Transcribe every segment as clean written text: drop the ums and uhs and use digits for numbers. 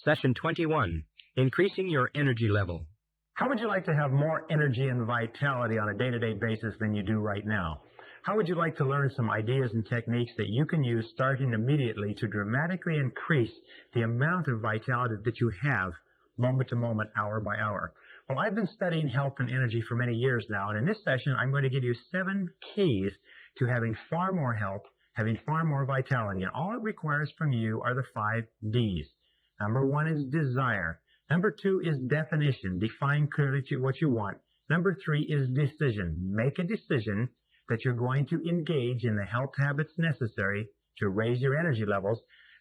Session 21, Increasing Your Energy Level. How would you like to have more energy and vitality on a day-to-day basis than you do right now? How would you like to learn some ideas and techniques that you can use starting immediately to dramatically increase the amount of vitality that you have moment to moment, hour by hour? Well, I've been studying health and energy for many years now, and in this session, I'm going to give you 7 keys to having far more health, having far more vitality, and all it requires from you are the 5 Ds. Number 1 is desire. Number 2 is definition. Define clearly what you want. Number 3 is decision. Make a decision that you're going to engage in the health habits necessary to raise your energy levels.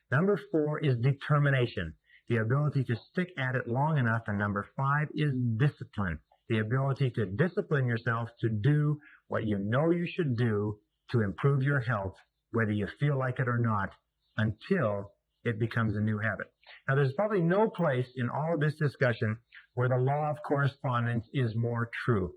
Number 4 is determination, the ability to stick at it long enough. And number 5 is discipline, the ability to discipline yourself to do what you know you should do to improve your health, whether you feel like it or not, until it becomes a new habit. Now, there's probably no place in all of this discussion where the law of correspondence is more true,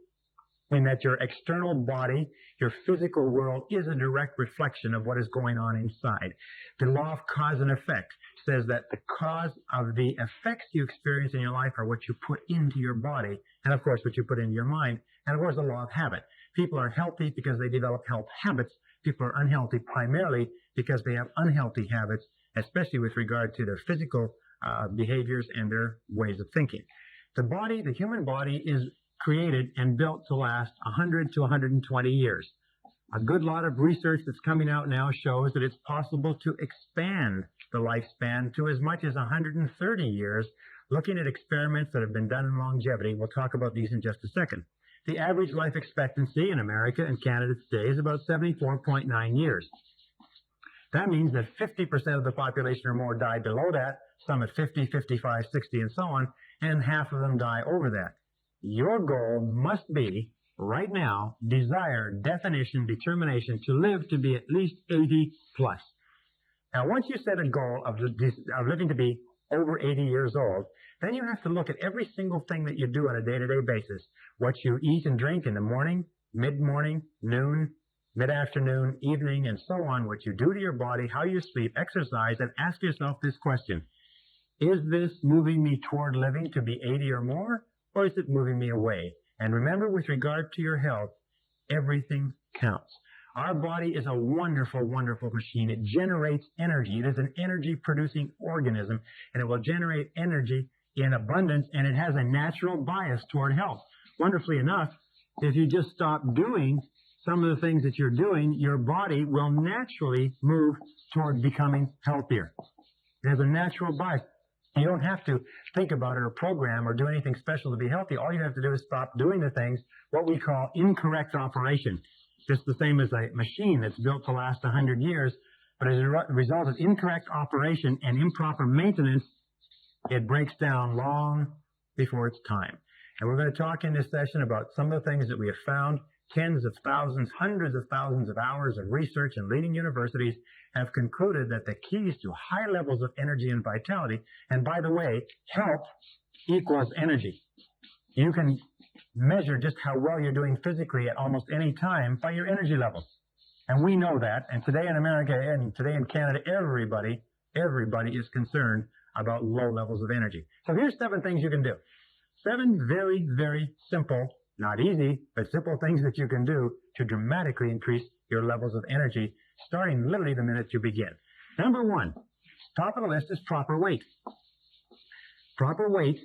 in that your external body, your physical world, is a direct reflection of what is going on inside. The law of cause and effect says that the cause of the effects you experience in your life are what you put into your body, and of course what you put into your mind, and of course the law of habit. People are healthy because they develop health habits. People are unhealthy primarily because they have unhealthy habits, especially with regard to their physical behaviors and their ways of thinking. The human body is created and built to last 100 to 120 years. A good lot of research that's coming out now shows that it's possible to expand the lifespan to as much as 130 years, looking at experiments that have been done in longevity. We'll talk about these in just a second. The average life expectancy in America and Canada today is about 74.9 years. That means that 50% of the population or more die below that, some at 50, 55, 60, and so on, and half of them die over that. Your goal must be, right now, desire, definition, determination to live to be at least 80 plus. Now, once you set a goal of living to be over 80 years old, then you have to look at every single thing that you do on a day-to-day basis. What you eat and drink in the morning, mid-morning, noon, mid-afternoon, evening, and so on, what you do to your body, how you sleep, exercise, and ask yourself this question: is this moving me toward living to be 80 or more, or is it moving me away? And remember, with regard to your health, everything counts. Our body is a wonderful, wonderful machine. It generates energy. It is an energy-producing organism, and it will generate energy in abundance, and it has a natural bias toward health. Wonderfully enough, if you just stop doing some of the things that you're doing, your body will naturally move toward becoming healthier. It has a natural bias. You don't have to think about it or program or do anything special to be healthy. All you have to do is stop doing the things, what we call incorrect operation. Just the same as a machine that's built to last 100 years, but as a result of incorrect operation and improper maintenance, it breaks down long before it's time. And we're going to talk in this session about some of the things that we have found. Tens of thousands, hundreds of thousands of hours of research in leading universities have concluded that the keys to high levels of energy and vitality, and by the way, health equals energy. You can measure just how well you're doing physically at almost any time by your energy levels. And we know that, and today in America and today in Canada, everybody is concerned about low levels of energy. So here's 7 things you can do. 7 very, very simple, not easy, but simple things that you can do to dramatically increase your levels of energy, starting literally the minute you begin. Number 1, top of the list is proper weight. Proper weight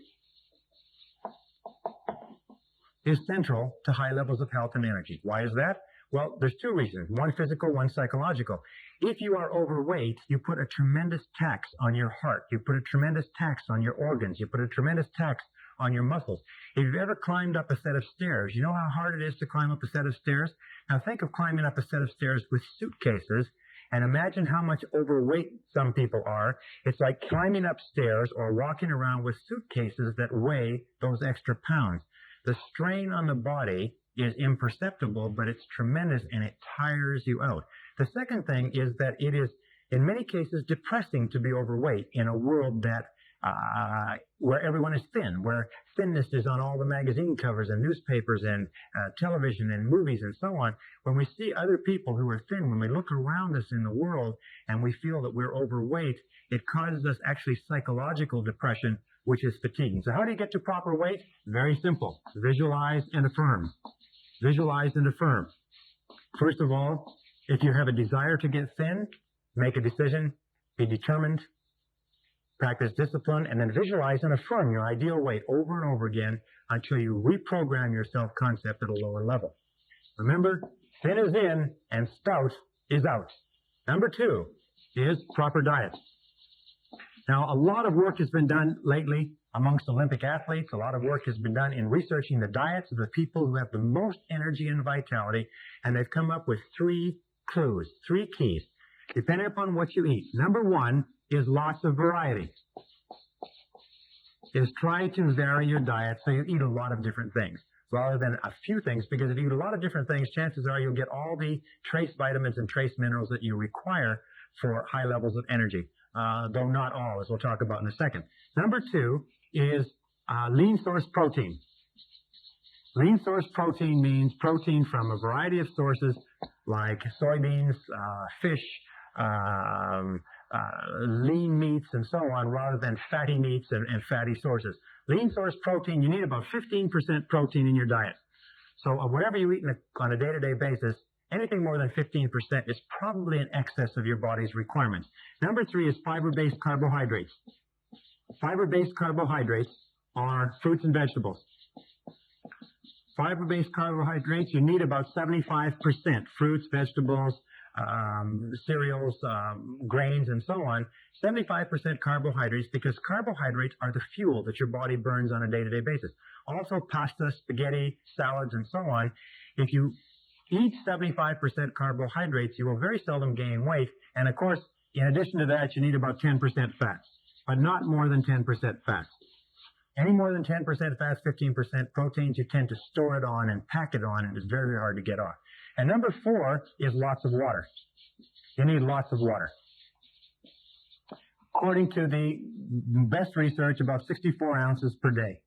is central to high levels of health and energy. Why is that? Well, there's 2 reasons. One physical, one psychological. If you are overweight, you put a tremendous tax on your heart. You put a tremendous tax on your organs. You put a tremendous tax on your muscles. If you've ever climbed up a set of stairs, you know how hard it is to climb up a set of stairs? Now think of climbing up a set of stairs with suitcases, and imagine how much overweight some people are. It's like climbing up stairs or walking around with suitcases that weigh those extra pounds. The strain on the body is imperceptible, but it's tremendous, and it tires you out. The second thing is that it is, in many cases, depressing to be overweight in a world that where everyone is thin, where thinness is on all the magazine covers and newspapers and television and movies and so on. When we see other people who are thin, when we look around us in the world and we feel that we're overweight, it causes us actually psychological depression, which is fatiguing. So how do you get to proper weight? Very simple. Visualize and affirm. Visualize and affirm. First of all, if you have a desire to get thin, make a decision, be determined, practice discipline, and then visualize and affirm your ideal weight over and over again until you reprogram your self-concept at a lower level. Remember, thin is in and stout is out. Number 2 is proper diet. Now, a lot of work has been done lately amongst Olympic athletes. A lot of work has been done in researching the diets of the people who have the most energy and vitality, and they've come up with 3 clues, 3 keys, depending upon what you eat. Number 1 is lots of variety. Is try to vary your diet so you eat a lot of different things rather than a few things, because if you eat a lot of different things, chances are you'll get all the trace vitamins and trace minerals that you require for high levels of energy, though not all, as we'll talk about in a second. Number 2 is lean source protein. Lean source protein means protein from a variety of sources like soybeans, fish, lean meats and so on, rather than fatty meats and fatty sources. Lean source protein, you need about 15% protein in your diet. So whatever you eat on a day-to-day basis, anything more than 15% is probably in excess of your body's requirements. Number 3 is fiber-based carbohydrates. Fiber-based carbohydrates are fruits and vegetables. Fiber-based carbohydrates, you need about 75%. Fruits, vegetables, cereals, grains, and so on. 75% carbohydrates, because carbohydrates are the fuel that your body burns on a day-to-day basis. Also pasta, spaghetti, salads, and so on. If you eat 75% carbohydrates, you will very seldom gain weight. And of course, in addition to that, you need about 10% fats, but not more than 10% fats. Any more than 10% fats, 15% proteins, you tend to store it on and pack it on, and it's very, very hard to get off. And number 4 is lots of water. You need lots of water. According to the best research, about 64 ounces per day,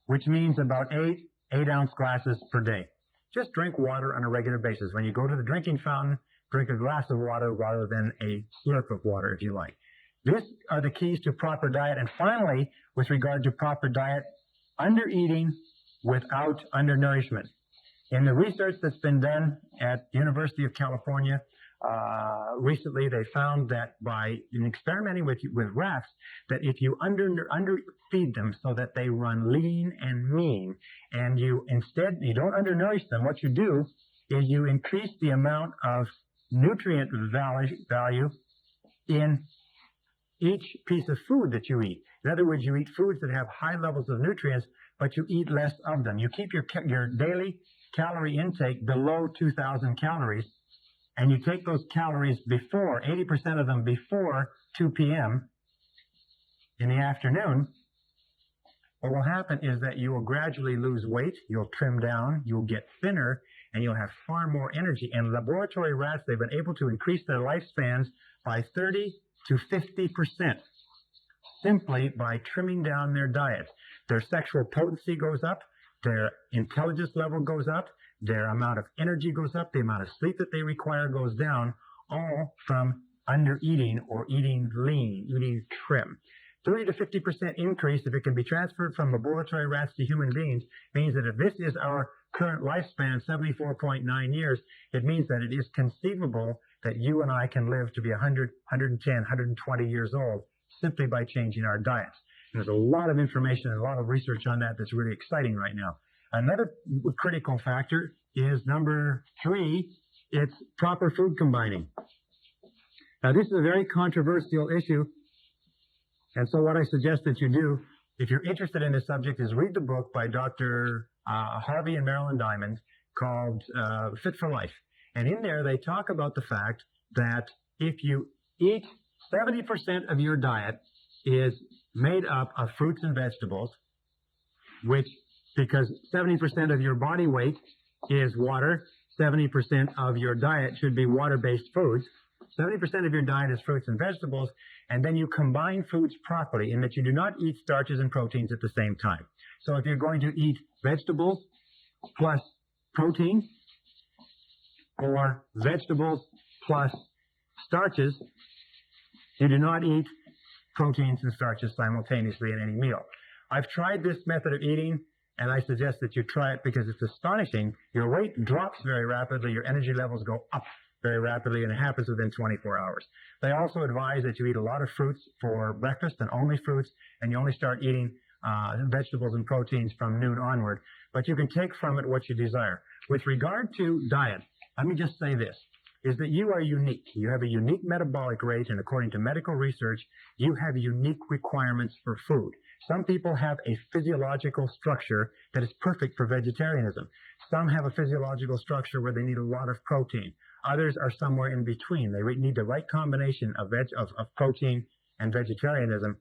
which means about 8-ounce glasses per day. Just drink water on a regular basis. When you go to the drinking fountain, drink a glass of water rather than a slurp of water, if you like. These are the keys to proper diet. And finally, with regard to proper diet, under-eating without undernourishment. In the research that's been done at the University of California, recently they found that in experimenting with rats, that if you underfeed them so that they run lean and mean, and you don't undernourish them, what you do is you increase the amount of nutrient value in each piece of food that you eat. In other words, you eat foods that have high levels of nutrients, but you eat less of them. You keep your daily calorie intake below 2,000 calories, and you take those calories before, 80% of them before 2 p.m. in the afternoon. What will happen is that you will gradually lose weight, you'll trim down, you'll get thinner, and you'll have far more energy. In laboratory rats, they've been able to increase their lifespans by 30 to 50% simply by trimming down their diet. Their sexual potency goes up, their intelligence level goes up, their amount of energy goes up, the amount of sleep that they require goes down, all from under-eating or eating lean, eating trim. 30 to 50% increase, if it can be transferred from laboratory rats to human beings, means that if this is our current lifespan, 74.9 years, it means that it is conceivable that you and I can live to be 100, 110, 120 years old simply by changing our diets. And there's a lot of information and a lot of research on that that's really exciting right now. Another critical factor is number 3, it's proper food combining. Now, this is a very controversial issue, and so what I suggest that you do, if you're interested in this subject, is read the book by Dr. Harvey and Marilyn Diamond called Fit for Life. And in there, they talk about the fact that if you eat 70% of your diet is made up of fruits and vegetables, which, because 70% of your body weight is water, 70% of your diet should be water-based foods. 70% of your diet is fruits and vegetables, and then you combine foods properly in that you do not eat starches and proteins at the same time. So if you're going to eat vegetables plus protein, or vegetables plus starches, you do not eat proteins and starches simultaneously in any meal. I've tried this method of eating, and I suggest that you try it because it's astonishing. Your weight drops very rapidly, your energy levels go up very rapidly, and it happens within 24 hours. They also advise that you eat a lot of fruits for breakfast and only fruits, and you only start eating vegetables and proteins from noon onward, but you can take from it what you desire. With regard to diet, let me just say this, is that you are unique. You have a unique metabolic rate, and according to medical research, you have unique requirements for food. Some people have a physiological structure that is perfect for vegetarianism. Some have a physiological structure where they need a lot of protein. Others are somewhere in between. They need the right combination of protein and vegetarianism.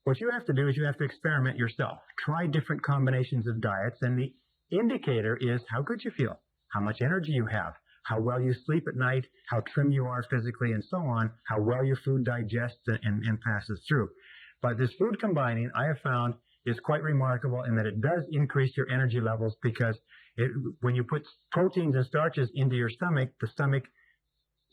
What you have to do is you have to experiment yourself. Try different combinations of diets, and the indicator is how good you feel, how much energy you have, how well you sleep at night, how trim you are physically, and so on, how well your food digests and passes through. But this food combining, I have found, is quite remarkable in that it does increase your energy levels, because when you put proteins and starches into your stomach, the stomach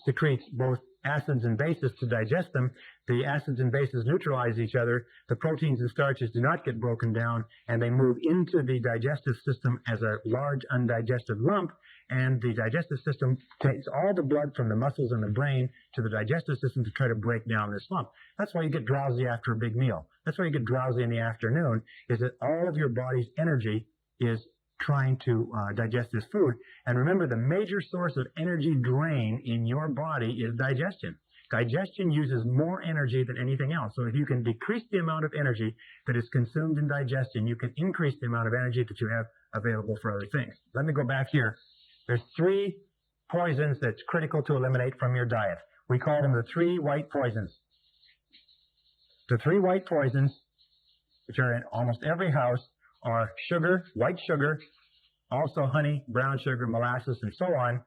secretes both acids and bases to digest them. The acids and bases neutralize each other. The proteins and starches do not get broken down, and they move into the digestive system as a large undigested lump, and the digestive system takes all the blood from the muscles and the brain to the digestive system to try to break down this lump. That's why you get drowsy after a big meal. That's why you get drowsy in the afternoon, is that all of your body's energy is trying to digest this food. And remember, the major source of energy drain in your body is digestion. Digestion uses more energy than anything else. So if you can decrease the amount of energy that is consumed in digestion, you can increase the amount of energy that you have available for other things. Let me go back here. There's 3 poisons that's critical to eliminate from your diet. We call them the 3 white poisons. The 3 white poisons, which are in almost every house, are sugar, white sugar, also honey, brown sugar, molasses, and so on,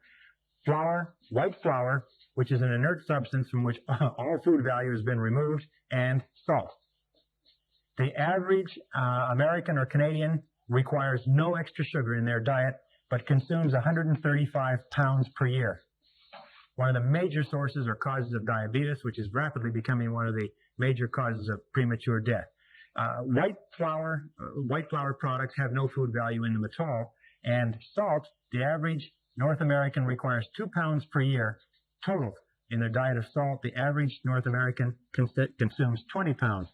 flour, white flour, which is an inert substance from which all food value has been removed, and salt. The average American or Canadian requires no extra sugar in their diet, but consumes 135 pounds per year. One of the major sources or causes of diabetes, which is rapidly becoming one of the major causes of premature death. White flour products have no food value in them at all. And salt, the average North American requires 2 pounds per year total in their diet of salt. The average North American consumes 20 pounds.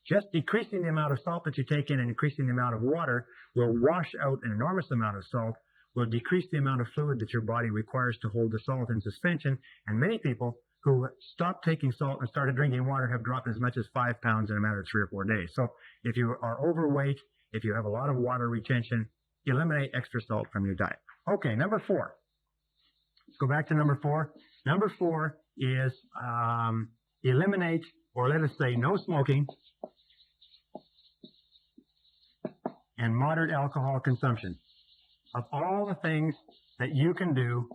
Just decreasing the amount of salt that you take in and increasing the amount of water will wash out an enormous amount of salt, will decrease the amount of fluid that your body requires to hold the salt in suspension. And many people who stopped taking salt and started drinking water have dropped as much as 5 pounds in a matter of 3 or 4 days. So if you are overweight, if you have a lot of water retention, eliminate extra salt from your diet. Okay, number 4. Let's go back to number 4. Number 4 is eliminate, or let us say no smoking, and moderate alcohol consumption. Of all the things that you can do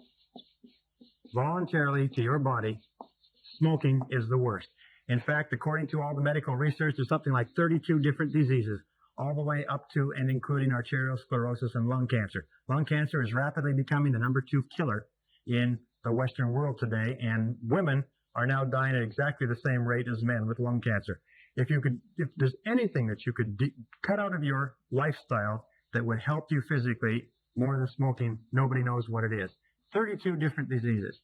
voluntarily to your body, smoking is the worst. In fact, according to all the medical research, there's something like 32 different diseases, all the way up to and including arteriosclerosis and lung cancer. Lung cancer is rapidly becoming the number 2 killer in the Western world today, and women are now dying at exactly the same rate as men with lung cancer. If there's anything that you could cut out of your lifestyle that would help you physically more than smoking, nobody knows what it is. 32 different diseases.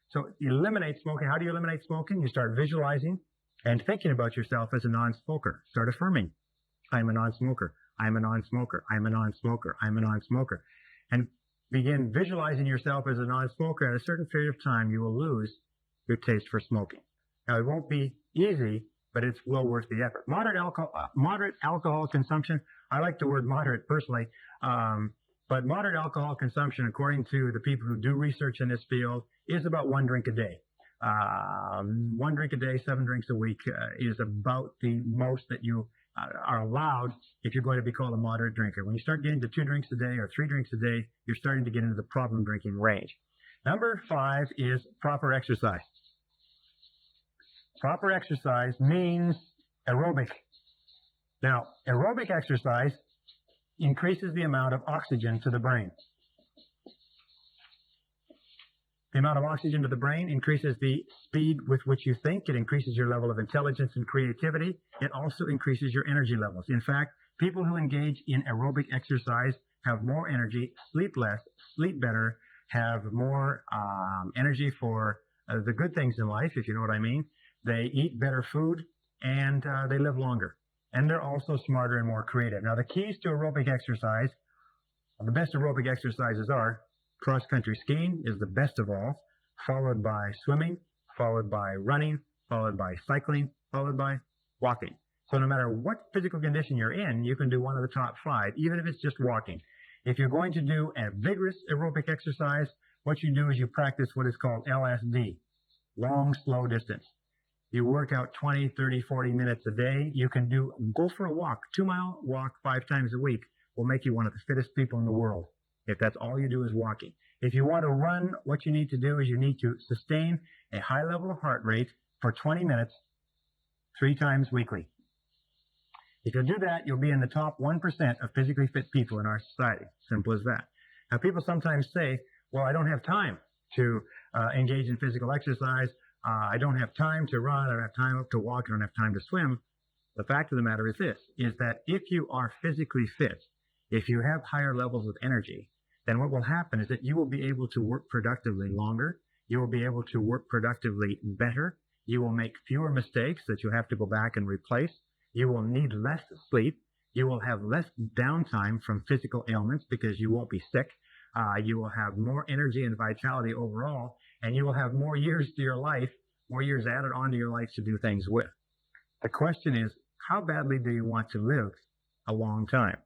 So eliminate smoking. How do you eliminate smoking? You start visualizing and thinking about yourself as a non-smoker. Start affirming. I'm a non-smoker. I'm a non-smoker. I'm a non-smoker. I'm a non-smoker. And begin visualizing yourself as a non-smoker. At a certain period of time, you will lose your taste for smoking. Now, it won't be easy, but it's well worth the effort. Moderate alcohol consumption. I like the word moderate personally. But moderate alcohol consumption, according to the people who do research in this field, is about 1 drink a day. 1 drink a day, 7 drinks a week is about the most that you are allowed if you're going to be called a moderate drinker. When you start getting to 2 drinks a day or 3 drinks a day, you're starting to get into the problem drinking range. Number 5 is proper exercise. Proper exercise means aerobic. Now, aerobic exercise increases the amount of oxygen to the brain. The amount of oxygen to the brain increases the speed with which you think. It increases your level of intelligence and creativity. It also increases your energy levels. In fact, people who engage in aerobic exercise have more energy, sleep less, sleep better, have more energy for the good things in life, if you know what I mean. They eat better food, and they live longer. And they're also smarter and more creative. Now, the keys to aerobic exercise, the best aerobic exercises are cross-country skiing is the best of all, followed by swimming, followed by running, followed by cycling, followed by walking. So no matter what physical condition you're in, you can do one of the top 5, even if it's just walking. If you're going to do a vigorous aerobic exercise, what you do is you practice what is called LSD, long, slow distance. You work out 20, 30, 40 minutes a day. You can go for a walk, 2-mile walk 5 times a week will make you one of the fittest people in the world, if that's all you do is walking. If you want to run, what you need to do is you need to sustain a high level of heart rate for 20 minutes, 3 times weekly. If you do that, you'll be in the top 1% of physically fit people in our society. Simple as that. Now, people sometimes say, well, I don't have time to engage in physical exercise. I don't have time to run. I don't have time to walk. I don't have time to swim. The fact of the matter is this, is that if you are physically fit, if you have higher levels of energy, then what will happen is that you will be able to work productively longer. You will be able to work productively better. You will make fewer mistakes that you have to go back and replace. You will need less sleep. You will have less downtime from physical ailments because you won't be sick. You will have more energy and vitality overall, and you will have more years to your life, more years added onto your life to do things with. The question is, how badly do you want to live a long time?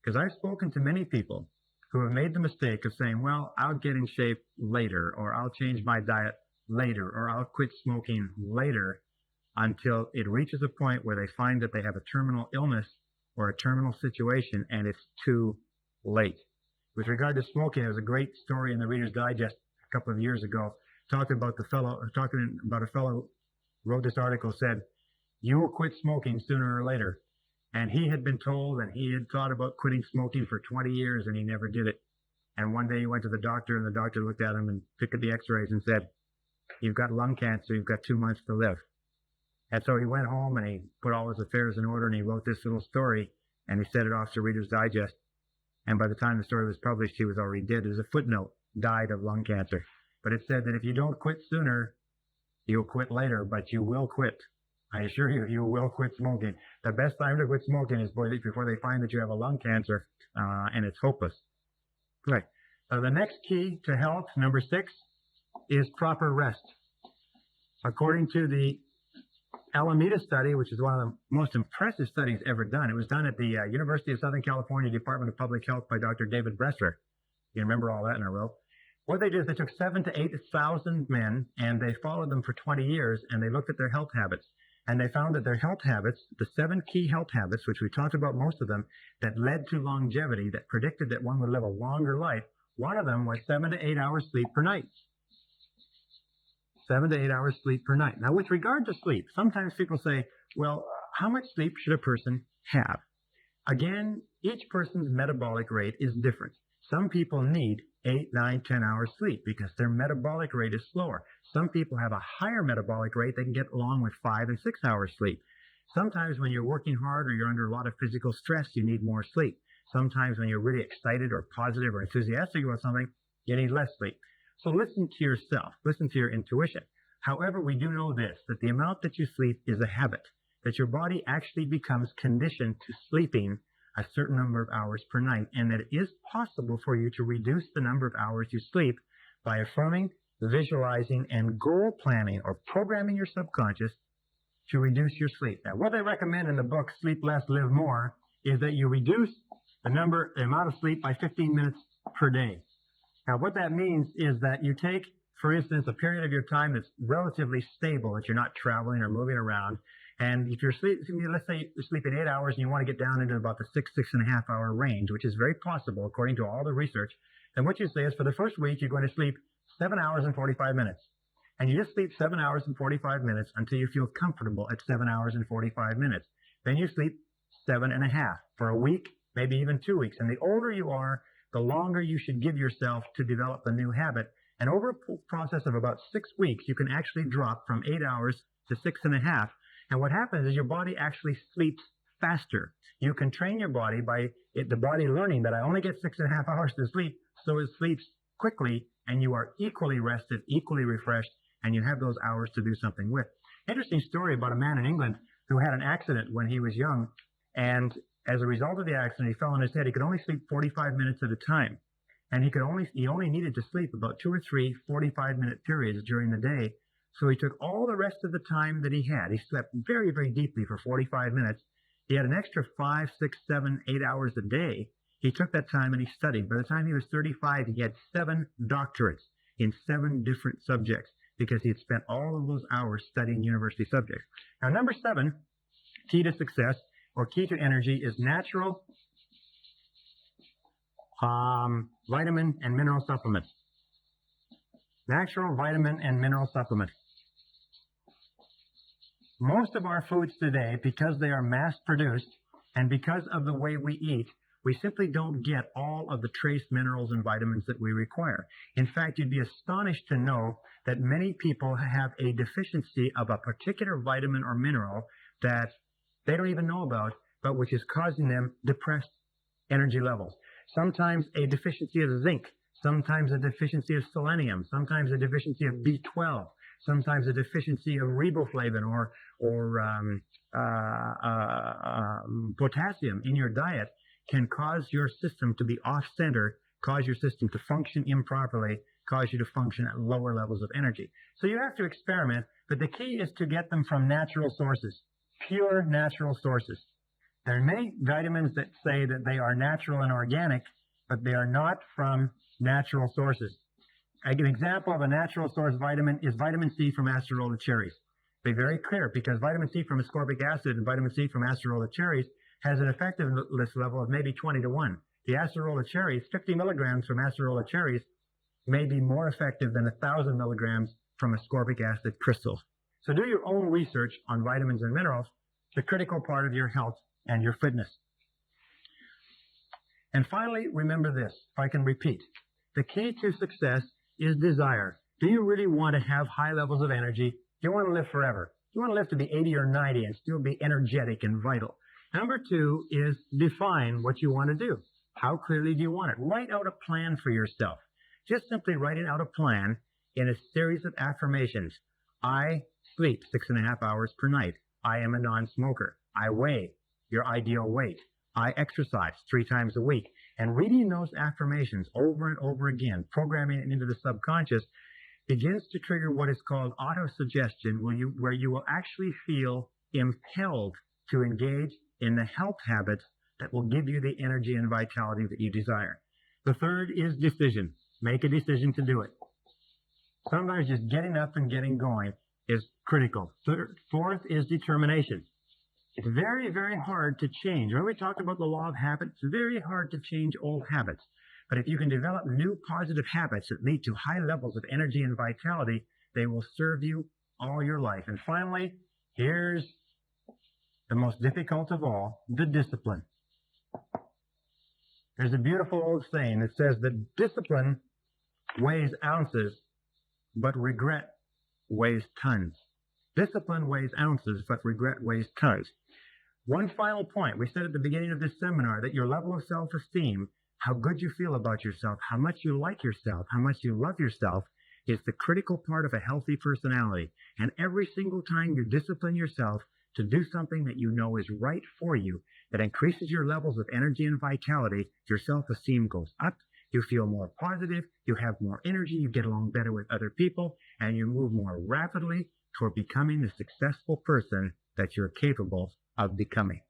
Because I've spoken to many people who have made the mistake of saying, well, I'll get in shape later, or I'll change my diet later, or I'll quit smoking later, until it reaches a point where they find that they have a terminal illness or a terminal situation, and it's too late. With regard to smoking, there was a great story in the Reader's Digest a couple of years ago, talking about a fellow who wrote this article, said, you will quit smoking sooner or later. And he had been told, and he had thought about quitting smoking for 20 years, and he never did it. And one day he went to the doctor, and the doctor looked at him and took at the x-rays and said, you've got lung cancer, you've got 2 months to live. And so he went home, and he put all his affairs in order, and he wrote this little story, and he sent it off to Reader's Digest. And by the time the story was published, he was already dead. It was a footnote, died of lung cancer. But it said that if you don't quit sooner, you'll quit later, but you will quit. I assure you, you will quit smoking. The best time to quit smoking is before they find that you have a lung cancer, and it's hopeless. Right. The next key to health, number 6, is proper rest. According to the Alameda study, which is one of the most impressive studies ever done, it was done at the University of Southern California Department of Public Health by Dr. David Bressler. You remember all that in a row. What they did is they took 7,000 to 8,000 men, and they followed them for 20 years, and they looked at their health habits. And they found that their health habits, the 7 key health habits, which we talked about most of them, that led to longevity, that predicted that one would live a longer life, one of them was 7 to 8 hours sleep per night. 7 to 8 hours sleep per night. Now, with regard to sleep, sometimes people say, well, how much sleep should a person have? Again, each person's metabolic rate is different. Some people need 8, 9, 10 hours sleep because their metabolic rate is slower. Some people have a higher metabolic rate. They can get along with 5 and 6 hours sleep. Sometimes when you're working hard or you're under a lot of physical stress, you need more sleep. Sometimes when you're really excited or positive or enthusiastic about something, you need less sleep. So listen to yourself. Listen to your intuition. However, we do know this, that the amount that you sleep is a habit, that your body actually becomes conditioned to sleeping a certain number of hours per night, and that it is possible for you to reduce the number of hours you sleep by affirming, visualizing, and goal planning or programming your subconscious to reduce your sleep. Now, what they recommend in the book, Sleep Less, Live More, is that you reduce the amount of sleep by 15 minutes per day. Now, what that means is that you take, for instance, a period of your time that's relatively stable, that you're not traveling or moving around, and if you're let's say you're sleeping 8 hours and you want to get down into about the 6.5 hour range, which is very possible according to all the research, then what you say is for the first week, you're going to sleep 7 hours and 45 minutes. And you just sleep 7 hours and 45 minutes until you feel comfortable at 7 hours and 45 minutes. Then you sleep 7.5 for a week, maybe even 2 weeks. And the older you are, the longer you should give yourself to develop a new habit. And over a process of about 6 weeks, you can actually drop from 8 hours to 6.5. And what happens is your body actually sleeps faster. You can train your body by the body learning that I only get 6.5 hours to sleep, so it sleeps quickly, and you are equally rested, equally refreshed, and you have those hours to do something with. Interesting story about a man in England who had an accident when he was young, and as a result of the accident, he fell on his head. He could only sleep 45 minutes at a time, and he only needed to sleep about 2 or 3 45-minute periods during the day. So he took all the rest of the time that he had. He slept very, very deeply for 45 minutes. He had an extra 5, 6, 7, 8 hours a day. He took that time and he studied. By the time he was 35, he had 7 doctorates in 7 different subjects because he had spent all of those hours studying university subjects. Now, number 7, key to success or key to energy is natural vitamin and mineral supplements. Natural vitamin and mineral supplements. Most of our foods today, because they are mass-produced and because of the way we eat, we simply don't get all of the trace minerals and vitamins that we require. In fact, you'd be astonished to know that many people have a deficiency of a particular vitamin or mineral that they don't even know about, but which is causing them depressed energy levels. Sometimes a deficiency of zinc, sometimes a deficiency of selenium, sometimes a deficiency of B12, sometimes a deficiency of riboflavin or potassium in your diet can cause your system to be off-center, cause your system to function improperly, cause you to function at lower levels of energy. So you have to experiment, but the key is to get them from natural sources, pure natural sources. There are many vitamins that say that they are natural and organic, but they are not from natural sources. An example of a natural source vitamin is vitamin C from acerola cherries. Be very clear, because vitamin C from ascorbic acid and vitamin C from acerola cherries has an effectiveness level of maybe 20 to 1. The acerola cherries, 50 milligrams from acerola cherries, may be more effective than 1,000 milligrams from ascorbic acid crystals. So do your own research on vitamins and minerals, the critical part of your health and your fitness. And finally, remember this, if I can repeat. The key to success is desire. Do you really want to have high levels of energy? Do you want to live forever? Do you want to live to be 80 or 90 and still be energetic and vital? Number 2 is define what you want to do. How clearly do you want it? Write out a plan for yourself. Just simply writing out a plan in a series of affirmations. I sleep 6.5 hours per night. I am a non-smoker. I weigh your ideal weight. I exercise 3 times a week. And reading those affirmations over and over again, programming it into the subconscious, begins to trigger what is called autosuggestion, where you will actually feel impelled to engage in the health habits that will give you the energy and vitality that you desire. The third is decision. Make a decision to do it. Sometimes just getting up and getting going is critical. Fourth is determination. It's very, very hard to change. When we talked about the law of habits, it's very hard to change old habits. But if you can develop new positive habits that lead to high levels of energy and vitality, they will serve you all your life. And finally, here's the most difficult of all, the discipline. There's a beautiful old saying that says that discipline weighs ounces, but regret weighs tons. Discipline weighs ounces, but regret weighs tons. One final point. We said at the beginning of this seminar that your level of self-esteem, how good you feel about yourself, how much you like yourself, how much you love yourself, is the critical part of a healthy personality. And every single time you discipline yourself to do something that you know is right for you, that increases your levels of energy and vitality, your self-esteem goes up, you feel more positive, you have more energy, you get along better with other people, and you move more rapidly toward becoming the successful person that you're capable of becoming.